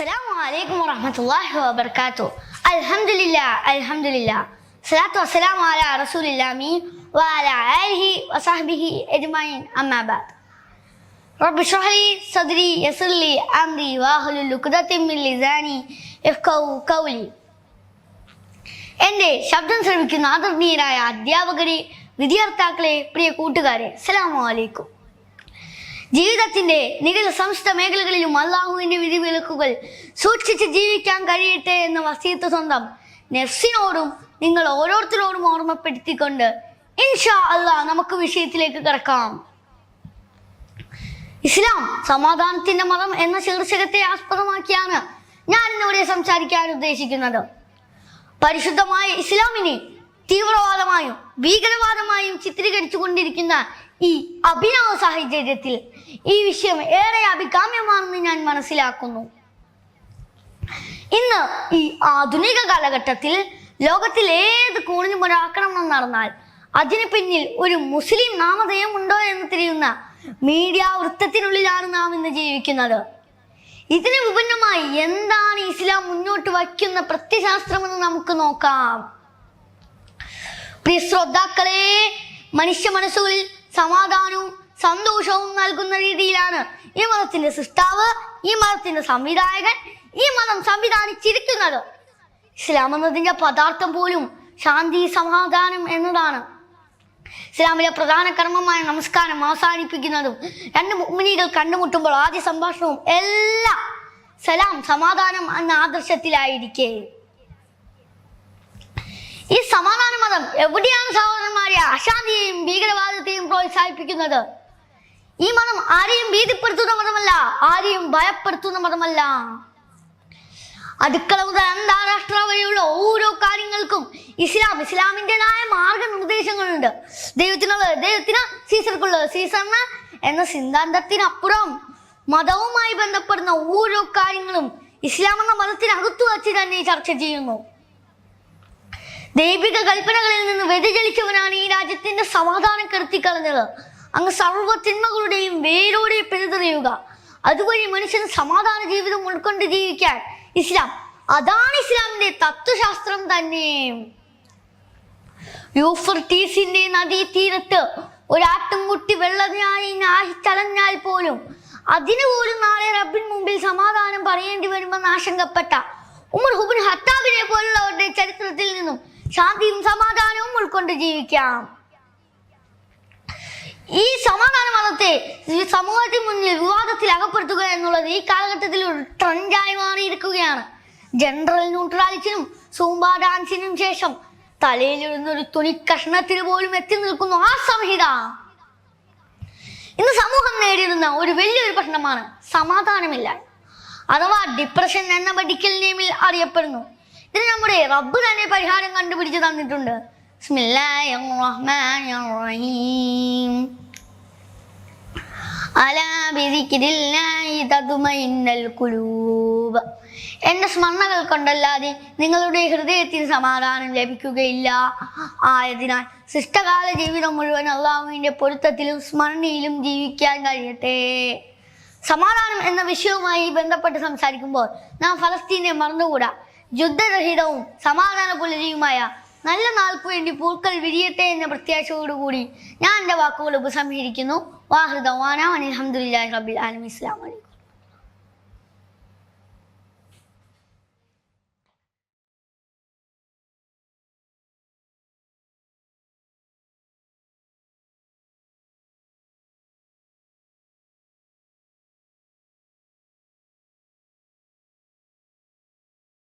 Assalamualaikum warahmatullahi wabarakatuh. Alhamdulillah. Salatu wassalamu ala rasulillah wa ala alihi wa sahbihi ajma'in. Amma ba'd. Rabbi shrah li sadri yassir li amri wahlul 'uqdatam min lisani yafqahu qawli. എൻ്റെ ശബ്ദം ശ്രവിക്കുന്ന ആദരണീയരായ അധ്യാപകരെ, വിദ്യാർത്ഥികളെ, പ്രിയ കൂട്ടുകാരെ, അസ്സലാമു അലൈക്കും. ജീവിതത്തിന്റെ നികല സംസ്ഥ മേഖലകളിലും അള്ളാഹുവിന്റെ വിധിവിലക്കുകൾ സൂക്ഷിച്ച് ജീവിക്കാൻ കഴിയട്ടെ എന്ന വസീയത്ത് സ്വന്തം നഫ്സിനോടും നിങ്ങൾ ഓരോരുത്തരോടും ഓർമ്മപ്പെടുത്തിക്കൊണ്ട് ഇൻഷാ അല്ലാഹ് നമുക്ക് വിഷയത്തിലേക്ക് കടക്കാം. ഇസ്ലാം സമാധാനത്തിന്റെ മതം എന്ന ശീർഷകത്തെ ആസ്പദമാക്കിയാണ് ഞാൻ ഇന്നിവിടെ സംസാരിക്കാൻ ഉദ്ദേശിക്കുന്നത്. പരിശുദ്ധമായ ഇസ്ലാമിനെ തീവ്രവാദമായും ഭീകരവാദമായും ചിത്രീകരിച്ചു കൊണ്ടിരിക്കുന്ന ഈ അഭിനവ സാഹചര്യത്തിൽ ഈ വിഷയം ഏറെ അഭികാമ്യമാണെന്ന് ഞാൻ മനസ്സിലാക്കുന്നു. ഇന്ന് ഈ ആധുനിക കാലഘട്ടത്തിൽ ലോകത്തിൽ ഏത് കോണിലും ഒരു ആക്രമണം നടന്നാൽ അതിന് പിന്നിൽ ഒരു മുസ്ലിം നാമധേയം ഉണ്ടോ എന്ന് തിരിയുന്ന മീഡിയ വൃത്തത്തിനുള്ളിലാണ് നാം ഇന്ന് ജീവിക്കുന്നത്. ഇതിന് വിഭിന്നമായി എന്താണ് ഇസ്ലാം മുന്നോട്ട് വയ്ക്കുന്ന പ്രത്യശാസ്ത്രമെന്ന് നമുക്ക് നോക്കാം. പ്രിയ ശ്രോതാക്കളെ, മനുഷ്യ മനസ്സുകളിൽ സമാധാനവും സന്തോഷവും നൽകുന്ന രീതിയിലാണ് ഈ മതത്തിന്റെ സൃഷ്ടാവ്, ഈ മതത്തിന്റെ സംവിധായകൻ, ഈ മതം സംവിധാനിച്ചിരിക്കുന്നത്. ഇസ്ലാം എന്നതിന്റെ പദാർത്ഥം പോലും ശാന്തി, സമാധാനം എന്നതാണ്. ഇസ്ലാമിലെ പ്രധാന കർമ്മമായ നമസ്കാരം അവസാനിപ്പിക്കുന്നതും രണ്ട് മുഅ്മിനീകൾ കണ്ടുമുട്ടുമ്പോൾ ആദ്യ സംഭാഷണവും എല്ലാം സലാം, സമാധാനം എന്ന ആദർശത്തിലായിരിക്കെ ഈ സമാധാന മതം എവിടെയാണ് സഹോദരന്മാരെ അശാന്തിയെയും ഭീകരവാദത്തെയും പ്രോത്സാഹിപ്പിക്കുന്നത്? ഈ മതം ആരെയും ഭീതിപ്പെടുത്തുന്ന മതമല്ല, ആരെയും ഭയപ്പെടുത്തുന്ന മതമല്ല. അടുക്കള മുതൽ അന്താരാഷ്ട്ര വരെയുള്ള ഓരോ കാര്യങ്ങൾക്കും ഇസ്ലാമിൻ്റെതായ മാർഗനിർദ്ദേശങ്ങളുണ്ട്. ദൈവത്തിനുള്ളത് ദൈവത്തിന്, സീസർക്കുള്ളത് സീസറിന് എന്ന സിദ്ധാന്തത്തിനപ്പുറം മതവുമായി ബന്ധപ്പെടുന്ന ഓരോ കാര്യങ്ങളും ഇസ്ലാം എന്ന മതത്തിനകത്തു വച്ച് തന്നെ ചർച്ച ചെയ്യുന്നു. ദൈവിക കൽപ്പനകളിൽ നിന്ന് വ്യതിചലിച്ചവനാണ് ഈ രാജ്യത്തിന്റെ സമാധാനം കെടുത്തിക്കളഞ്ഞത്. അങ്ങ് സർവ്വ തിന്മകളുടെയും വേരോടെ പിഴുതെറിയുക, അതുവഴി മനുഷ്യന് സമാധാന ജീവിതം ഉൾക്കൊണ്ട് ജീവിക്കാൻ ഇസ്ലാം, അതാണ് ഇസ്ലാമിന്റെ തത്വശാസ്ത്രം തന്നെ. യൂഫ്രട്ടീസിന്റെ നദീതീരത്ത് ഒരാട്ടുംകുട്ടി വെള്ളത്തിനായി നാഹിച്ചലഞ്ഞാൽ പോലും അതിനു പോലും നാളെ റബ്ബിന് മുമ്പിൽ സമാധാനം പറയേണ്ടി വരുമെന്ന് ആശങ്കപ്പെട്ട ഉമർ ഇബ്നു ഖത്താബിനെ പോലുള്ളവരുടെ ചരിത്രത്തിൽ നിന്നും ശാന്തിയും സമാധാനവും ഉൾക്കൊണ്ട് ജീവിക്കാം. ഈ സമാധാന മതത്തെ സമൂഹത്തിന് മുന്നിൽ വിവാദത്തിൽ അകപ്പെടുത്തുക എന്നുള്ളത് ഈ കാലഘട്ടത്തിൽ ഒരു ട്രെൻഡായി മാറിയിരിക്കുകയാണ്. ജനറൽ ന്യൂട്രാലിറ്റിനും സൂംബ ഡാൻസിനും ശേഷം തലയിലിടുന്ന ഒരു തുണിക്കഷ്ണത്തിന് പോലും എത്തി നിൽക്കുന്നു ആ സംഹിത. ഇന്ന് സമൂഹം നേരിടുന്ന ഒരു വലിയൊരു പ്രശ്നമാണ് സമാധാനമില്ല, അഥവാ ഡിപ്രഷൻ എന്ന മെഡിക്കൽ നെയിമിൽ അറിയപ്പെടുന്നു. ഇതിന് നമ്മുടെ റബ്ബ് തന്നെ പരിഹാരം കണ്ടുപിടിച്ച് തന്നിട്ടുണ്ട്. ബിസ്മില്ലാഹിർ റഹ്മാനിർ റഹീം. അലാ ബിദിക്രില്ലാഹി തത്മഇന്നുൽ ഖുലൂബ്. എന്റെ സ്മരണകൾ കൊണ്ടല്ലാതെ നിങ്ങളുടെ ഹൃദയത്തിന് സമാധാനം ലഭിക്കുകയില്ല. ആയതിനാൽ ശിഷ്ടകാല ജീവിതം മുഴുവൻ അള്ളാഹുവിന്റെ പൊരുത്തത്തിലും സ്മരണയിലും ജീവിക്കാൻ കഴിയട്ടെ. സമാധാനം എന്ന വിഷയവുമായി ബന്ധപ്പെട്ട് സംസാരിക്കുമ്പോൾ നാം ഫലസ്തീനെ മറന്നുകൂടാ. യുദ്ധരഹിതവും സമാധാന പുലരിയുമായ നല്ല നാൾക്ക് വേണ്ടി പൂക്കൾ വിരിയട്ടെ എന്ന പ്രത്യാശയോടുകൂടി ഞാൻ എൻ്റെ വാക്കുകൾ ഉപസംഹരിക്കുന്നു. വാഹിർ ദഅ്വാനാ അൽഹംദുലില്ലാഹി റബ്ബിൽ ആലമീൻ. അസ്സലാമു അലൈക്കും.